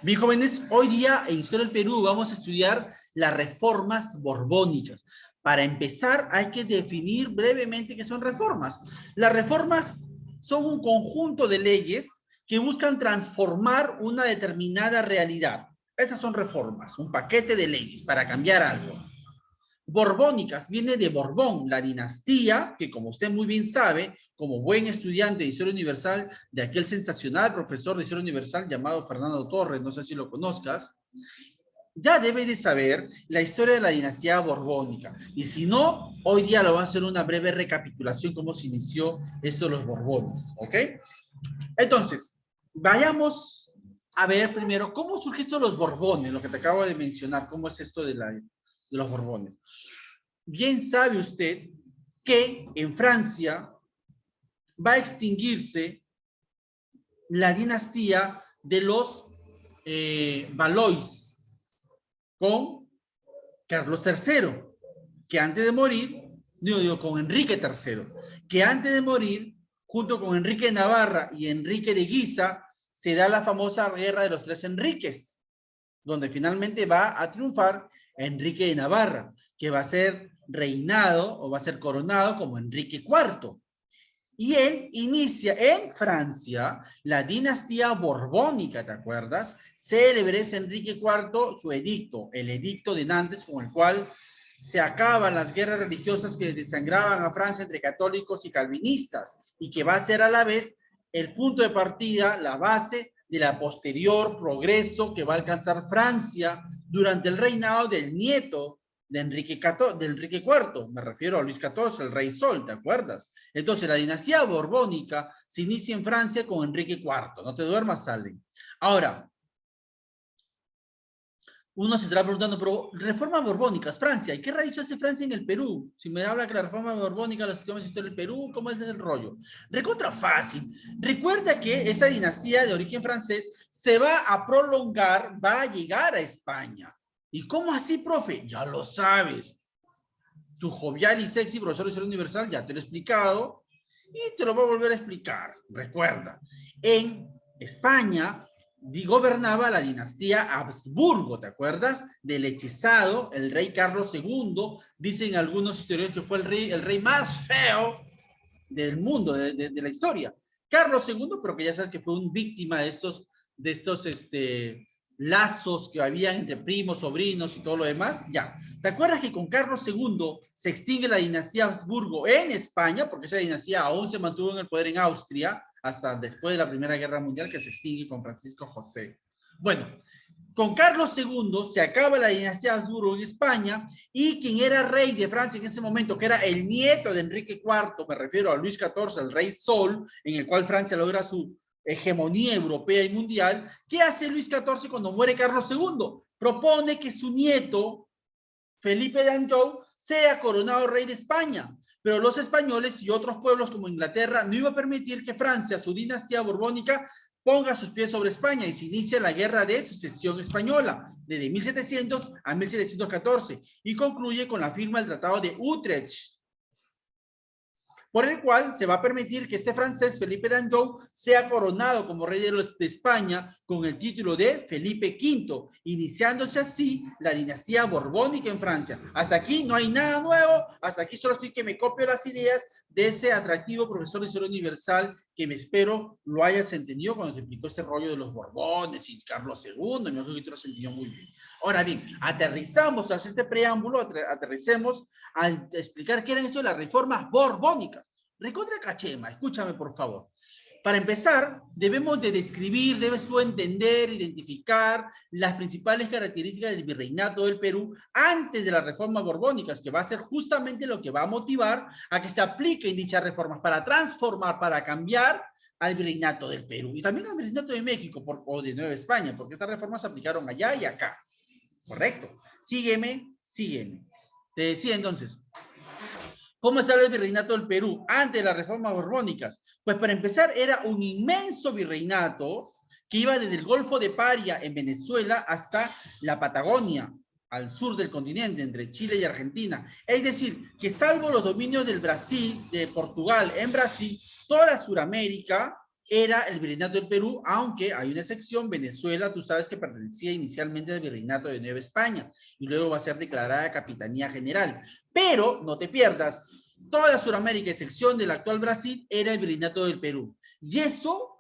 Bien, jóvenes, hoy día en Historia del Perú vamos a estudiar las reformas borbónicas. Para empezar, hay que definir brevemente qué son reformas. Las reformas son un conjunto de leyes que buscan transformar una determinada realidad. Esas son reformas, un paquete de leyes para cambiar algo. Borbónicas viene de Borbón, la dinastía que, como usted muy bien sabe, como buen estudiante de Historia Universal, de aquel sensacional profesor de Historia Universal llamado Fernando Torres, no sé si lo conozcas, ya debe de saber la historia de la dinastía borbónica. Y si no, hoy día lo va a hacer una breve recapitulación cómo se inició esto de los Borbones, ¿ok? Entonces, vayamos a ver primero cómo surge esto de los Borbones, lo que te acabo de mencionar, cómo es esto de los Borbones. Bien sabe usted que en Francia va a extinguirse la dinastía de los Valois con Carlos III, que antes de morir, con Enrique III, que antes de morir, junto con Enrique de Navarra y Enrique de Guisa, se da la famosa guerra de los tres Enriques, donde finalmente va a triunfar Enrique de Navarra, que va a ser reinado o va a ser coronado como Enrique IV. Y él inicia en Francia la dinastía borbónica, ¿te acuerdas? Célebre es Enrique IV su edicto, el edicto de Nantes, con el cual se acaban las guerras religiosas que desangraban a Francia entre católicos y calvinistas, y que va a ser a la vez el punto de partida, la base de la posterior progreso que va a alcanzar Francia durante el reinado del nieto de Enrique IV, me refiero a Luis XIV, el rey Sol, ¿te acuerdas? Entonces, la dinastía borbónica se inicia en Francia con Enrique IV, no te duermas, Salen. Ahora, uno se estará preguntando, pero reformas borbónicas, Francia, ¿y qué rayos hace Francia en el Perú? Si me habla que la reforma borbónica la sistema historia del Perú, ¿cómo es el rollo? Recontra fácil. Recuerda que esa dinastía de origen francés se va a prolongar, va a llegar a España. ¿Y cómo así, profe? Ya lo sabes. Tu jovial y sexy profesor de Historia Universal ya te lo he explicado y te lo voy a volver a explicar. Recuerda, en España gobernaba la dinastía Habsburgo, ¿te acuerdas? Del hechizado, el rey Carlos II. Dicen algunos historiadores que fue el rey más feo del mundo, de la historia. Carlos II, pero que ya sabes que fue un víctima de estos lazos que habían entre primos, sobrinos y todo lo demás. Ya. ¿Te acuerdas que con Carlos II se extingue la dinastía Habsburgo en España? Porque esa dinastía aún se mantuvo en el poder en Austria hasta después de la Primera Guerra Mundial, que se extingue con Francisco José. Bueno, con Carlos II se acaba la dinastía Habsburgo en España y quien era rey de Francia en ese momento, que era el nieto de Enrique IV, me refiero a Luis XIV, el rey Sol, en el cual Francia logra su hegemonía europea y mundial. ¿Qué hace Luis XIV cuando muere Carlos II? Propone que su nieto, Felipe de Anjou, sea coronado rey de España. Pero los españoles y otros pueblos como Inglaterra no iban a permitir que Francia, su dinastía borbónica, ponga sus pies sobre España y se inicia la guerra de sucesión española, desde 1700 a 1714, y concluye con la firma del Tratado de Utrecht, por el cual se va a permitir que este francés, Felipe d'Anjou, sea coronado como rey de España con el título de Felipe V, iniciándose así la dinastía borbónica en Francia. Hasta aquí no hay nada nuevo, hasta aquí solo estoy que me copio las ideas de ese atractivo profesor de Historia Universal que me espero lo hayas entendido cuando se explicó este rollo de los Borbones y Carlos II, me imagino que tú lo has entendido muy bien. Ahora bien, aterrizamos hacia este preámbulo, aterricemos a explicar qué eran eso de las reformas borbónicas. Recontra cachema, escúchame por favor. Para empezar, debemos de describir, debes tú entender, identificar las principales características del virreinato del Perú antes de las reformas borbónicas, que va a ser justamente lo que va a motivar a que se apliquen dichas reformas para transformar, para cambiar al virreinato del Perú y también al virreinato de México o de Nueva España, porque estas reformas se aplicaron allá y acá. Correcto. Sígueme, sígueme. Te decía entonces, ¿cómo estaba el virreinato del Perú antes de las reformas borbónicas? Pues para empezar era un inmenso virreinato que iba desde el Golfo de Paria en Venezuela hasta la Patagonia, al sur del continente, entre Chile y Argentina. Es decir, que salvo los dominios del Brasil, de Portugal en Brasil, toda Sudamérica era el Virreinato del Perú, aunque hay una excepción, Venezuela, tú sabes que pertenecía inicialmente al Virreinato de Nueva España y luego va a ser declarada Capitanía General. Pero, no te pierdas, toda Sudamérica, excepción del actual Brasil, era el Virreinato del Perú. Y eso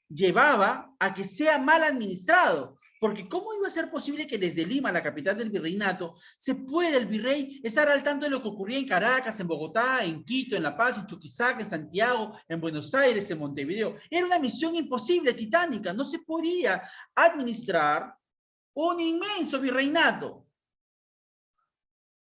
llevaba a que sea mal administrado. Porque ¿cómo iba a ser posible que desde Lima, la capital del virreinato, se pueda el virrey estar al tanto de lo que ocurría en Caracas, en Bogotá, en Quito, en La Paz, en Chuquisaca, en Santiago, en Buenos Aires, en Montevideo? Era una misión imposible, titánica. No se podía administrar un inmenso virreinato.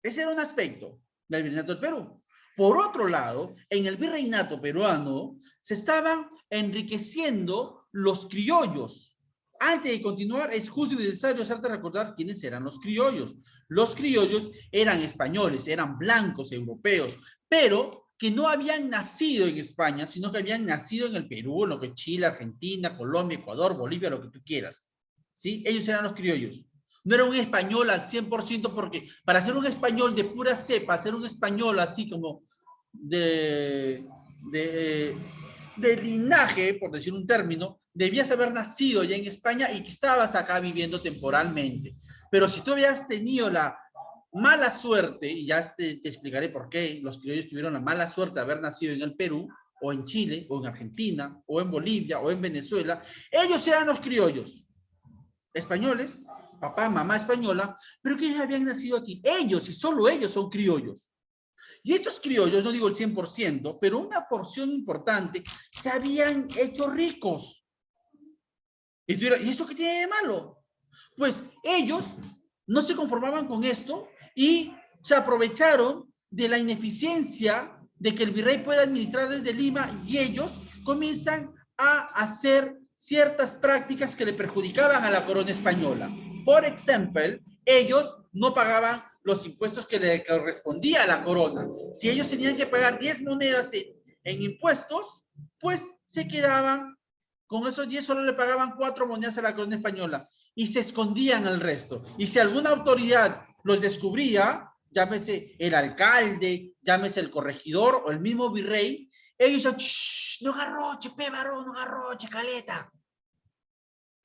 Ese era un aspecto del virreinato del Perú. Por otro lado, en el virreinato peruano se estaban enriqueciendo los criollos. Antes de continuar, es justo y necesario hacerte recordar quiénes eran los criollos. Los criollos eran españoles, eran blancos europeos, pero que no habían nacido en España, sino que habían nacido en el Perú, en lo que Chile, Argentina, Colombia, Ecuador, Bolivia, lo que tú quieras. ¿Sí? Ellos eran los criollos. No era un español al 100% porque para ser un español de pura cepa, ser un español así como de, de, de linaje, por decir un término, debías haber nacido ya en España y que estabas acá viviendo temporalmente. Pero si tú habías tenido la mala suerte, y ya te explicaré por qué los criollos tuvieron la mala suerte de haber nacido en el Perú, o en Chile, o en Argentina, o en Bolivia, o en Venezuela, ellos eran los criollos españoles, papá, mamá española, pero que ellos habían nacido aquí. Ellos y solo ellos son criollos. Y estos criollos, no digo el 100%, pero una porción importante, se habían hecho ricos. Y tú dirás, ¿y eso qué tiene de malo? Pues ellos no se conformaban con esto y se aprovecharon de la ineficiencia de que el virrey pueda administrar desde Lima y ellos comienzan a hacer ciertas prácticas que le perjudicaban a la corona española. Por ejemplo, ellos no pagaban los impuestos que le correspondía a la corona. Si ellos tenían que pagar 10 monedas en impuestos, pues se quedaban con esos 10, solo le pagaban 4 monedas a la corona española y se escondían al resto. Y si alguna autoridad los descubría, llámese el alcalde, llámese el corregidor o el mismo virrey, ellos decían, no garroche, pe varón, no garroche, caleta.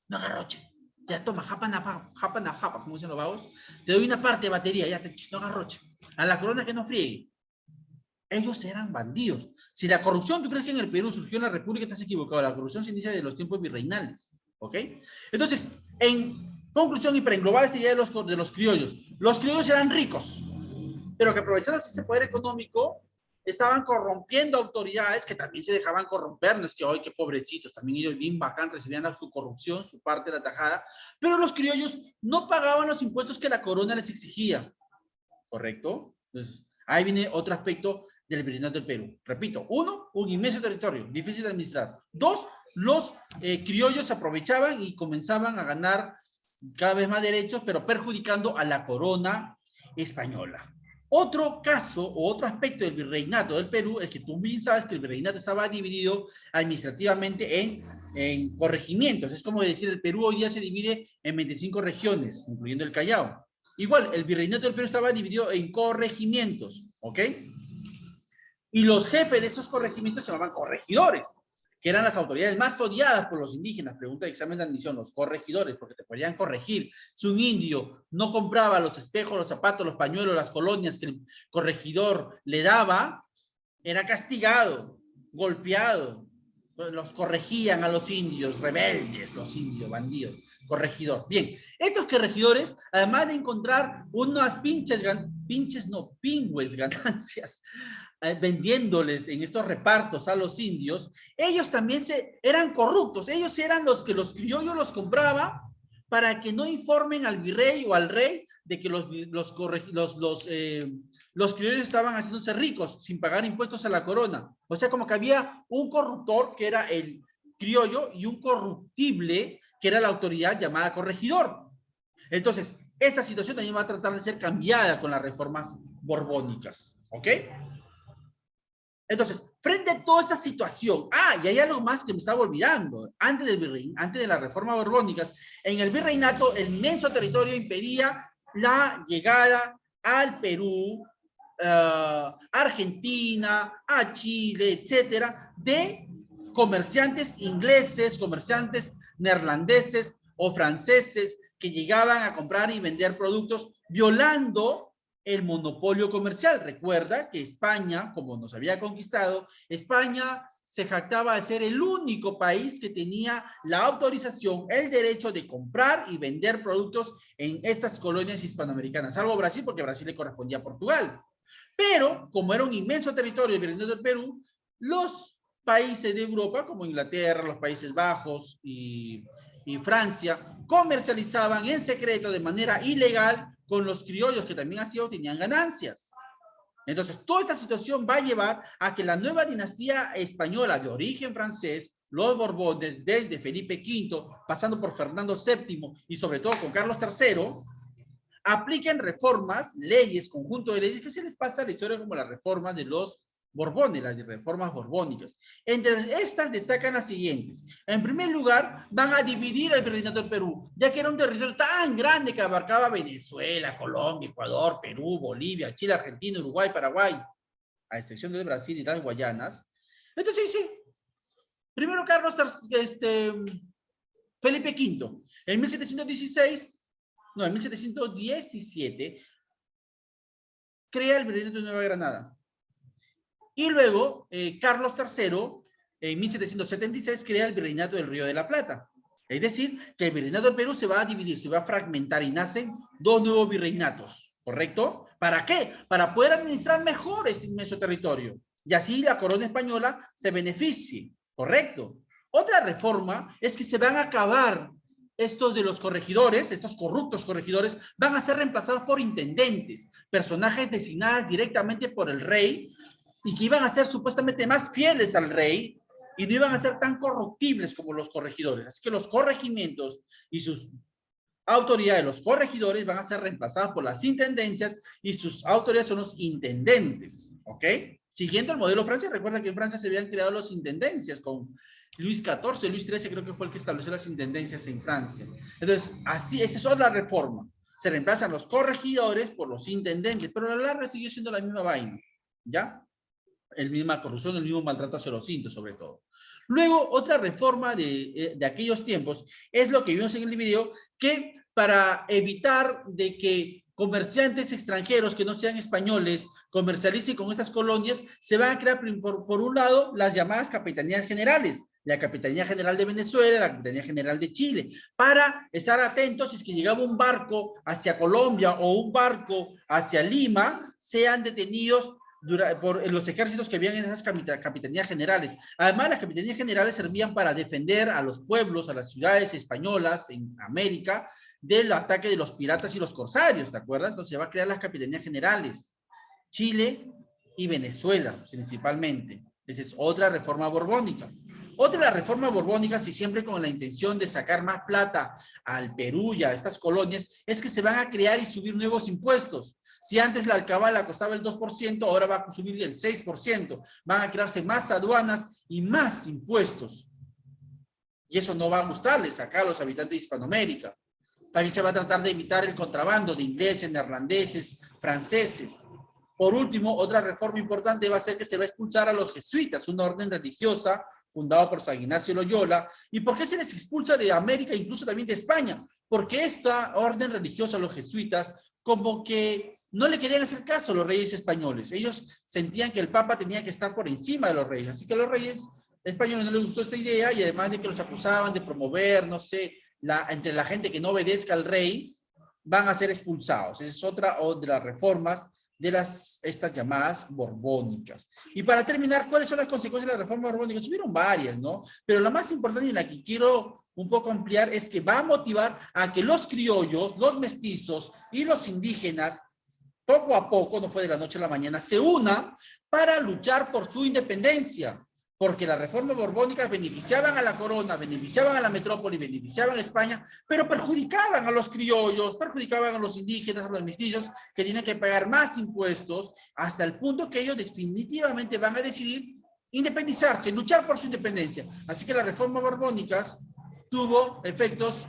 No garroche. Ya toma, japa, como dicen los vagos. Te doy una parte de batería, ya te, no garroche. A la corona que no friegue. Ellos eran bandidos. Si la corrupción, tú crees que en el Perú surgió en la República, estás equivocado. La corrupción se inicia de los tiempos virreinales. ¿Ok? Entonces, en conclusión y para englobar esta idea de los criollos eran ricos, pero que aprovechando ese poder económico, estaban corrompiendo autoridades que también se dejaban corromper. No es que, hoy qué pobrecitos, también ellos bien bacán recibían su corrupción, su parte de la tajada, pero los criollos no pagaban los impuestos que la corona les exigía. ¿Correcto? Entonces, ahí viene otro aspecto del virreinato del Perú. Repito, uno, un inmenso territorio, difícil de administrar. Dos, los criollos se aprovechaban y comenzaban a ganar cada vez más derechos, pero perjudicando a la corona española. Otro caso o otro aspecto del virreinato del Perú es que tú bien sabes que el virreinato estaba dividido administrativamente en corregimientos. Es como decir, el Perú hoy día se divide en 25 regiones, incluyendo el Callao. Igual, el virreinato del Perú estaba dividido en corregimientos, ¿ok? Y los jefes de esos corregimientos se llamaban corregidores, que eran las autoridades más odiadas por los indígenas. Pregunta de examen de admisión, los corregidores, porque te podían corregir. Si un indio no compraba los espejos, los zapatos, los pañuelos, las colonias que el corregidor le daba, era castigado, golpeado. Los corregían a los indios, rebeldes, los indios, bandidos, corregidor. Bien, estos corregidores, además de encontrar unas pingües ganancias, vendiéndoles en estos repartos a los indios, ellos también eran corruptos. Ellos eran los que los criollos los compraban para que no informen al virrey o al rey de que los criollos estaban haciéndose ricos sin pagar impuestos a la corona. O sea, como que había un corruptor que era el criollo y un corruptible que era la autoridad llamada corregidor. Entonces, esta situación también va a tratar de ser cambiada con las reformas borbónicas. ¿Ok? Entonces, frente a toda esta situación, y hay algo más que me estaba olvidando, antes de las reformas borbónicas, en el virreinato, el inmenso territorio impedía la llegada al Perú, Argentina, a Chile, etcétera, de comerciantes ingleses, comerciantes neerlandeses o franceses que llegaban a comprar y vender productos violando el monopolio comercial. Recuerda que España, como nos había conquistado, España se jactaba de ser el único país que tenía la autorización, el derecho de comprar y vender productos en estas colonias hispanoamericanas, salvo Brasil, porque Brasil le correspondía a Portugal. Pero, como era un inmenso territorio virreinado del Perú, los países de Europa, como Inglaterra, los Países Bajos y Francia, comercializaban en secreto de manera ilegal con los criollos que también así obtenían ganancias. Entonces, toda esta situación va a llevar a que la nueva dinastía española de origen francés, los Borbones, desde Felipe V, pasando por Fernando VII y sobre todo con Carlos III, apliquen reformas, leyes, conjunto de leyes que se les pasa a la historia como la reforma de los Borbones, las reformas borbónicas. Entre estas destacan las siguientes. En primer lugar, van a dividir el virreinato del Perú, ya que era un territorio tan grande que abarcaba Venezuela, Colombia, Ecuador, Perú, Bolivia, Chile, Argentina, Uruguay, Paraguay, a excepción de Brasil y las Guayanas. Entonces, sí, primero Felipe V, en 1717, crea el virreinato de Nueva Granada. Y luego, Carlos III, en 1776, crea el virreinato del Río de la Plata. Es decir, que el virreinato del Perú se va a dividir, se va a fragmentar y nacen dos nuevos virreinatos, ¿correcto? ¿Para qué? Para poder administrar mejor este inmenso territorio. Y así la corona española se beneficie, ¿correcto? Otra reforma es que se van a acabar estos de los corregidores, estos corruptos corregidores, van a ser reemplazados por intendentes, personajes designados directamente por el rey, y que iban a ser supuestamente más fieles al rey y no iban a ser tan corruptibles como los corregidores. Así que los corregimientos y sus autoridades, los corregidores, van a ser reemplazados por las intendencias y sus autoridades son los intendentes. ¿Ok? Siguiendo el modelo francés, recuerda que en Francia se habían creado las intendencias con Luis XIV, Luis XIII creo que fue el que estableció las intendencias en Francia. Entonces, así, esa es otra reforma. Se reemplazan los corregidores por los intendentes, pero a la larga sigue siendo la misma vaina. ¿Ya? La misma corrupción, el mismo maltrato hacia los indios, sobre todo. Luego, otra reforma de aquellos tiempos es lo que vimos en el video, que para evitar de que comerciantes extranjeros que no sean españoles comercialicen con estas colonias, se van a crear por un lado las llamadas capitanías generales, la Capitanía General de Venezuela, la Capitanía General de Chile, para estar atentos si es que llegaba un barco hacia Colombia o un barco hacia Lima, sean detenidos por los ejércitos que habían en esas capitanías generales. Además, las capitanías generales servían para defender a los pueblos, a las ciudades españolas en América, del ataque de los piratas y los corsarios, ¿te acuerdas? Entonces se va a crear las capitanías generales, Chile y Venezuela, principalmente. Esa es otra reforma borbónica. Otra de las reformas borbónicas, y siempre con la intención de sacar más plata al Perú y a estas colonias, es que se van a crear y subir nuevos impuestos. Si antes la alcabala costaba el 2%, ahora va a subir el 6%. Van a crearse más aduanas y más impuestos. Y eso no va a gustarles acá a los habitantes de Hispanoamérica. También se va a tratar de evitar el contrabando de ingleses, neerlandeses, franceses. Por último, otra reforma importante va a ser que se va a expulsar a los jesuitas, una orden religiosa fundada por San Ignacio Loyola. ¿Y por qué se les expulsa de América, incluso también de España? Porque esta orden religiosa, los jesuitas, como que no le querían hacer caso a los reyes españoles. Ellos sentían que el Papa tenía que estar por encima de los reyes. Así que a los reyes españoles no les gustó esta idea, y además de que los acusaban de promover, no sé, entre la gente que no obedezca al rey, van a ser expulsados. Esa es otra de las reformas de estas llamadas borbónicas. Y para terminar, ¿cuáles son las consecuencias de la reforma borbónica? Hubieron varias, ¿no? Pero la más importante y la que quiero un poco ampliar es que va a motivar a que los criollos, los mestizos y los indígenas, poco a poco, no fue de la noche a la mañana, se unan para luchar por su independencia. Porque las reformas borbónicas beneficiaban a la corona, beneficiaban a la metrópoli, beneficiaban a España, pero perjudicaban a los criollos, perjudicaban a los indígenas, a los mestizos, que tienen que pagar más impuestos, hasta el punto que ellos definitivamente van a decidir independizarse, luchar por su independencia. Así que las reformas borbónicas tuvo efectos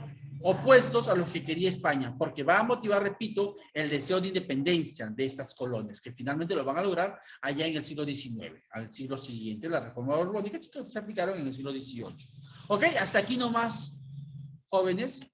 opuestos a los que quería España, porque va a motivar, repito, el deseo de independencia de estas colonias, que finalmente lo van a lograr allá en el siglo XIX, al siglo siguiente, la reforma borbónica se aplicaron en el siglo XVIII. Ok, hasta aquí nomás, jóvenes.